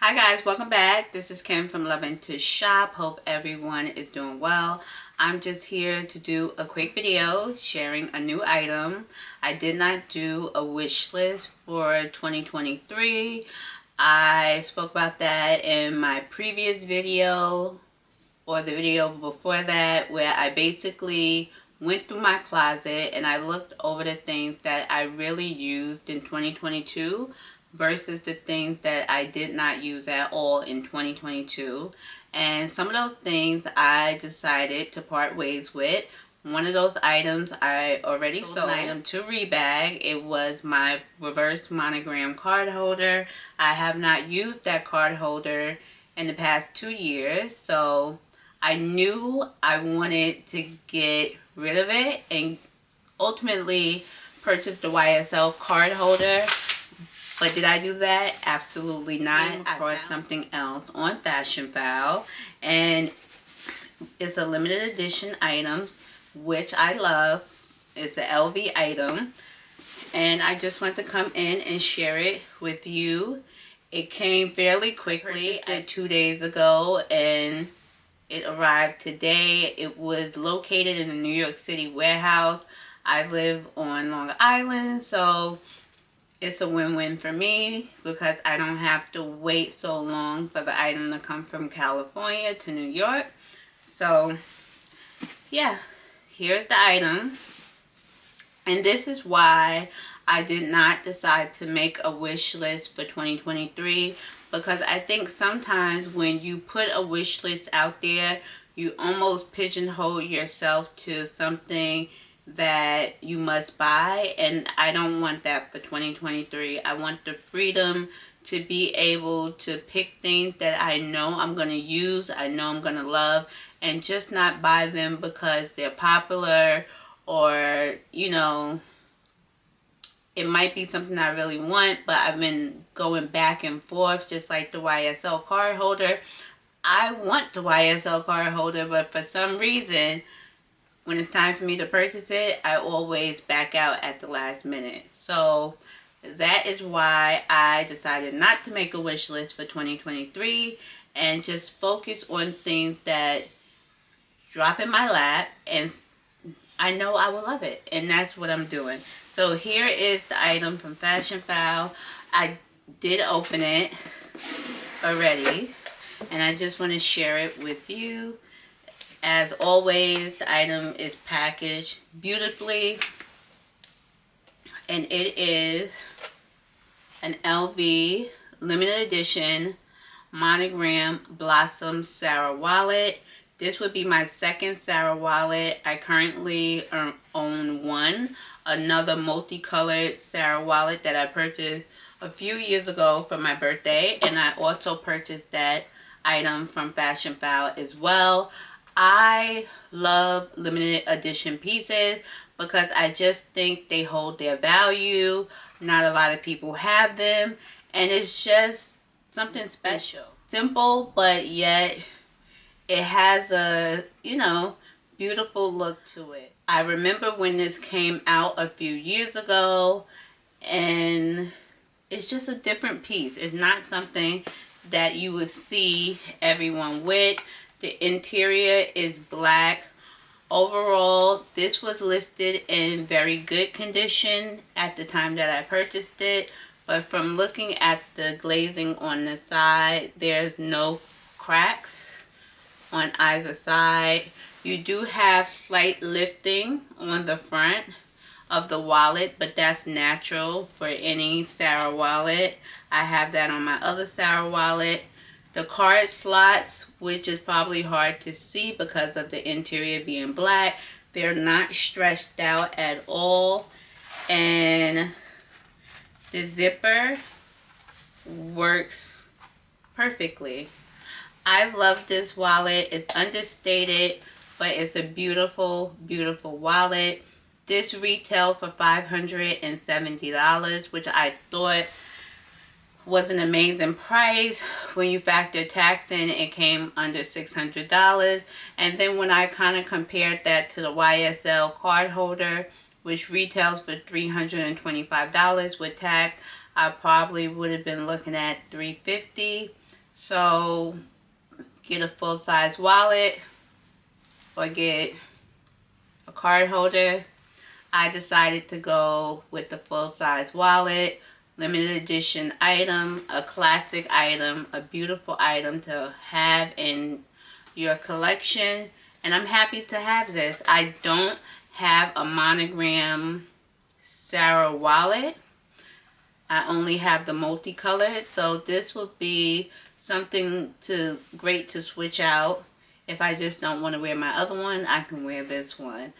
Hi guys, welcome back. This is Kim from Loving to Shop. Hope everyone is doing well. I'm just here to do a quick video sharing a new item. I did not do a wish list for 2023. I spoke about that in my previous video or the video before that, where I basically went through my closet and I looked over the things that I really used in 2022 versus the things that I did not use at all in 2022. And some of those things I decided to part ways with. One of those items I already sold an item to Rebag. It was my reverse monogram card holder. I have not used that card holder in the past 2 years, so I knew I wanted to get rid of it and ultimately purchase the YSL card holder. But did I do that? Absolutely not. I bought something else on FASHIONPHILE, and it's a limited edition item, which I love. It's an LV item, and I just want to come in and share it with you. It came fairly quickly, 2 days ago, and it arrived today. It was located in the New York City warehouse. I live on Long Island, so it's a win-win for me because I don't have to wait so long for the item to come from California to New York. So yeah, here's the item. And this is why I did not decide to make a wish list for 2023, because I think sometimes when you put a wish list out there, you almost pigeonhole yourself to something that you must buy, and I don't want that for 2023. I want the freedom to be able to pick things that I know I'm going to use, I know I'm going to love, and just not buy them because they're popular, or you know, it might be something I really want, but I've been going back and forth, just like the YSL card holder. I want the YSL card holder, but for some reason, when it's time for me to purchase it, I always back out at the last minute. So that is why I decided not to make a wish list for 2023 and just focus on things that drop in my lap and I know I will love it. And that's what I'm doing. So here is the item from FASHIONPHILE. I did open it already, and I just want to share it with you. As always, the item is packaged beautifully, and it is an LV limited edition monogram Blossom Sarah wallet. This would be my second Sarah wallet. I currently own one, another multicolored Sarah wallet that I purchased a few years ago for my birthday, and I also purchased that item from FASHIONPHILE as well. I love limited edition pieces because I just think they hold their value. Not a lot of people have them, and it's just something special. Simple, but yet it has a, you know, beautiful look to it. I remember when this came out a few years ago, and it's just a different piece. It's not something that you would see everyone with. The interior is black. Overall, this was listed in very good condition at the time that I purchased it, but from looking at the glazing on the side, there's no cracks on either side. You do have slight lifting on the front of the wallet, but that's natural for any Sarah wallet. I have that on my other Sarah wallet. The card slots, which is probably hard to see because of the interior being black, they're not stretched out at all, and the zipper works perfectly. I love this wallet. It's understated, but it's a beautiful, beautiful wallet. This retailed for $570, which I thought was an amazing price. When you factor tax in, it came under $600. And then when I kind of compared that to the YSL card holder, which retails for $325 with tax, I probably would have been looking at $350. So get a full-size wallet or get a card holder. I decided to go with the full-size wallet. Limited edition item, a classic item, a beautiful item to have in your collection. And I'm happy to have this. I don't have a monogram Sarah wallet. I only have the multicolored. So this would be something great to switch out. If I just don't want to wear my other one, I can wear this one.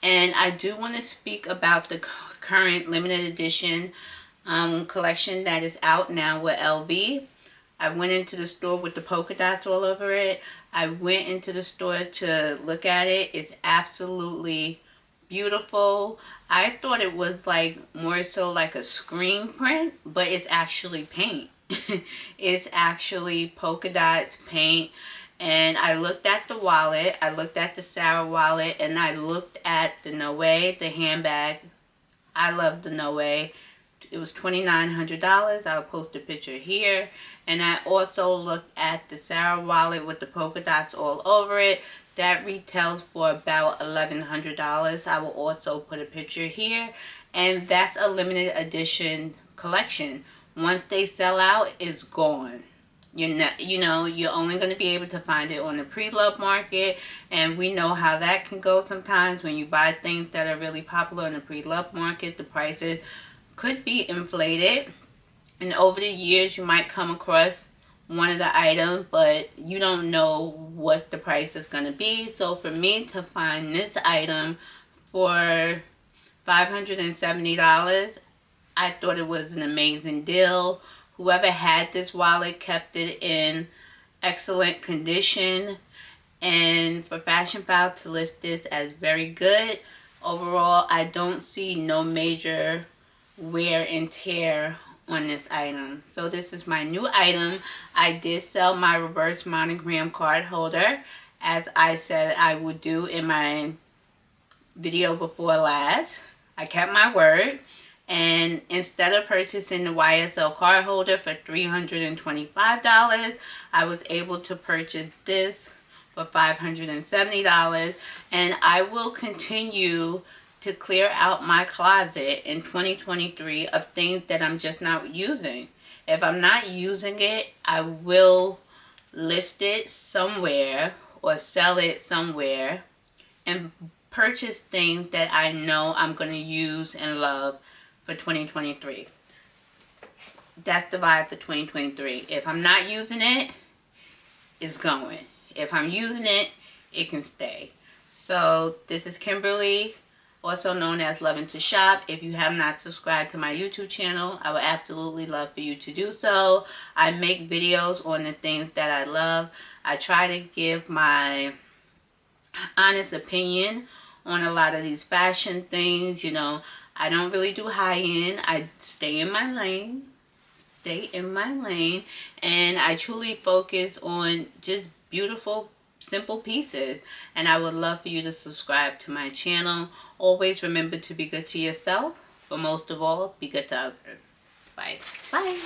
And I do want to speak about the current limited edition collection that is out now with LV. I went into the store with the polka dots all over it. I went into the store to look at it. It's absolutely beautiful. I thought it was like more so like a screen print, but it's actually paint. It's actually polka dots paint. And I looked at the wallet, I looked at the Sarah wallet, and I looked at the Noe, the handbag. I love the Noe. It was $2,900. I'll post a picture here. And I also looked at the Sarah wallet with the polka dots all over it. That retails for about $1,100. I will also put a picture here. And that's a limited edition collection. Once they sell out, it's gone. You're only going to be able to find it on the pre-love market, and we know how that can go sometimes. When you buy things that are really popular in the pre-love market, the prices could be inflated, and over the years you might come across one of the items, but you don't know what the price is going to be. So for me to find this item for $570, I thought it was an amazing deal. Whoever had this wallet kept it in excellent condition. And for Fashionphile to list this as very good, overall, I don't see no major wear and tear on this item. So this is my new item. I did sell my reverse monogram card holder, as I said I would do in my video before last. I kept my word. And instead of purchasing the YSL card holder for $325, I was able to purchase this for $570. And I will continue to clear out my closet in 2023 of things that I'm just not using. If I'm not using it, I will list it somewhere or sell it somewhere and purchase things that I know I'm going to use and love for 2023. That's the vibe for 2023. If I'm not using it, it's going. If I'm using it, it can stay. So this is Kimberly, also known as Loving to Shop. If you have not subscribed to my YouTube channel, I would absolutely love for you to do so. I make videos on the things that I love. I try to give my honest opinion on a lot of these fashion things. I don't really do high-end. I stay in my lane. And I truly focus on just beautiful, simple pieces. And I would love for you to subscribe to my channel. Always remember to be good to yourself, but most of all, be good to others. Bye. Bye.